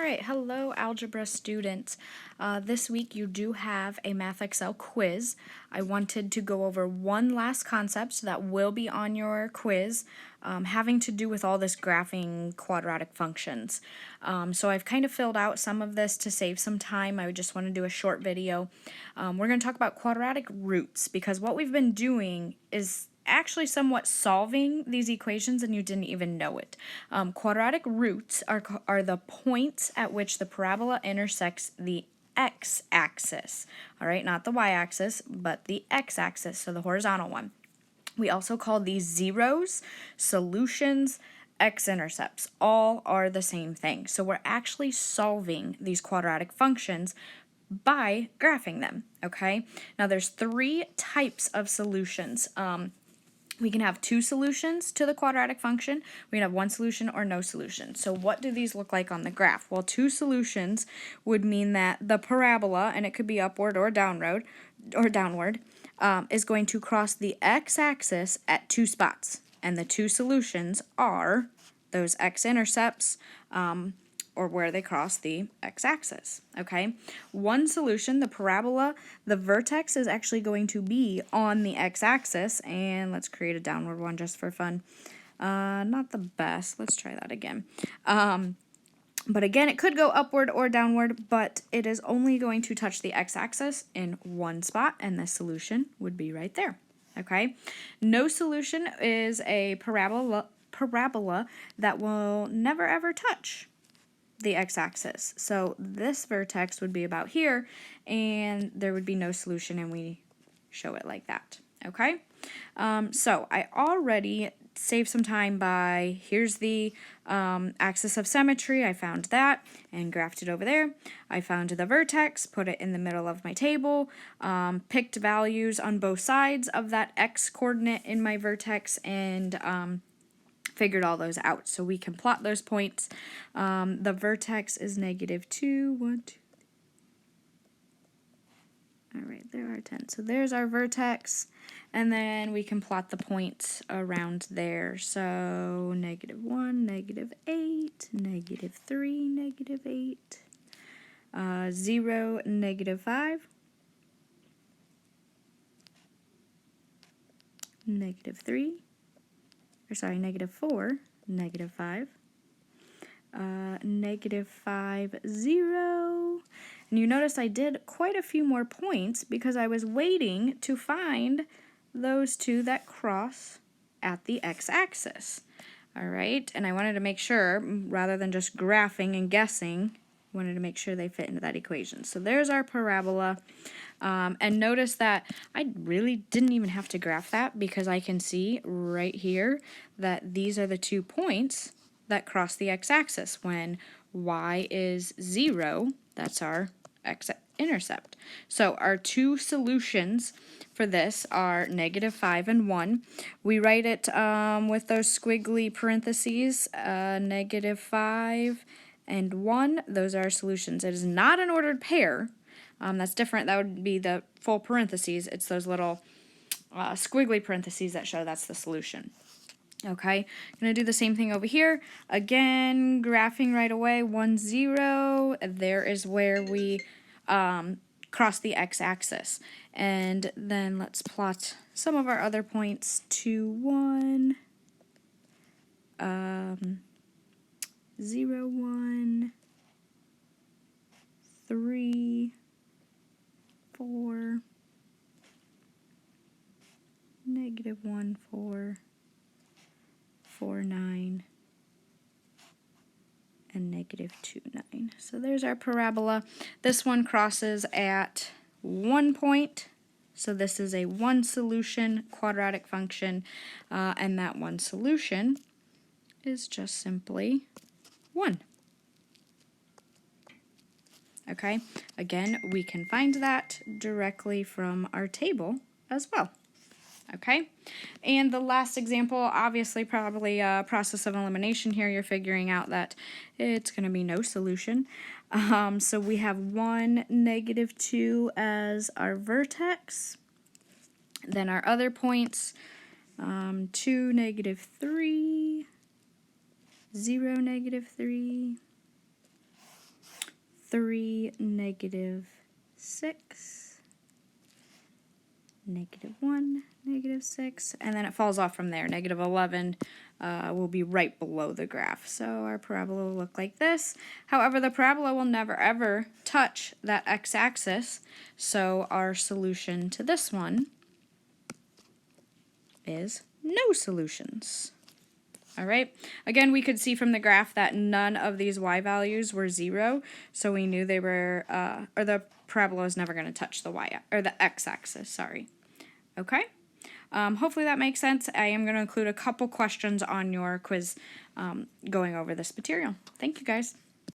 Alright, hello Algebra students. This week you do have a Math Excel quiz. I wanted to go over one last concept that will be on your quiz, having to do with all this graphing quadratic functions. So I've kind of filled out some of this to save some time. I just want to do a short video. We're going to talk about quadratic roots because what we've been doing is actually somewhat solving these equations and you didn't even know it. Quadratic roots are the points at which the parabola intersects the x-axis, all right, not the y-axis, but the x-axis, so the horizontal one. We also call these zeros, solutions, x-intercepts. All are the same thing. So we're actually solving these quadratic functions by graphing them, okay? Now there's three types of solutions. We can have two solutions to the quadratic function. We can have one solution or no solution. So what do these look like on the graph? Well, two solutions would mean that the parabola, and it could be upward or downward, is going to cross the x-axis at two spots. And the two solutions are those x-intercepts, or where they cross the x-axis, okay? One solution, the parabola, the vertex is actually going to be on the x-axis, and let's create a downward one just for fun. Not the best. Let's try that again. But again, it could go upward or downward, but it is only going to touch the x-axis in one spot, and the solution would be right there, okay? No solution is a parabola that will never ever touch the x-axis. So this vertex would be about here, and there would be no solution, and we show it like that, okay? So I already saved some time by, here's the axis of symmetry, I found that, and graphed it over there. I found the vertex, put it in the middle of my table, picked values on both sides of that x-coordinate in my vertex, and figured all those out. So we can plot those points. The vertex is -2, 1, 2. All right, there are 10. So there's our vertex, and then we can plot the points around there. So -1, -8, -3, -8, 0, -5, -3. Or sorry, -4, -5, -5, 0. And you notice I did quite a few more points because I was waiting to find those two that cross at the x-axis. All right, and I wanted to make sure, rather than just graphing and guessing, wanted to make sure they fit into that equation. So there's our parabola. And notice that I really didn't even have to graph that because I can see right here that these are the 2 points that cross the x-axis. When y is 0, that's our x-intercept. So our two solutions for this are -5 and 1. We write it with those squiggly parentheses, -5 and 1. Those are our solutions. It is not an ordered pair. That's different. That would be the full parentheses. It's those little squiggly parentheses that show that's the solution. Okay, I'm going to do the same thing over here. Again, graphing right away, 1, 0. There is where we cross the x-axis. And then let's plot some of our other points. 2, 1, 0, 1, 3, 4, -1, 4, 4, 9, and -2, 9. So there's our parabola. This one crosses at 1 point. So this is a one solution quadratic function, and that one solution is just simply 1. Okay, again, we can find that directly from our table as well. Okay, and the last example, obviously probably a process of elimination here. You're figuring out that it's going to be no solution. So we have 1, -2 as our vertex. Then our other points, 2, -3, 0, -3, 3, negative 6, negative 1, negative 6, and then it falls off from there. Negative 11 will be right below the graph. So our parabola will look like this. However, the parabola will never ever touch that x-axis, so our solution to this one is no solutions. All right, again, we could see from the graph that none of these y values were 0, so we knew they were, or the parabola was never going to touch the y, or the x-axis, sorry. Okay, hopefully that makes sense. I am going to include a couple questions on your quiz going over this material. Thank you, guys.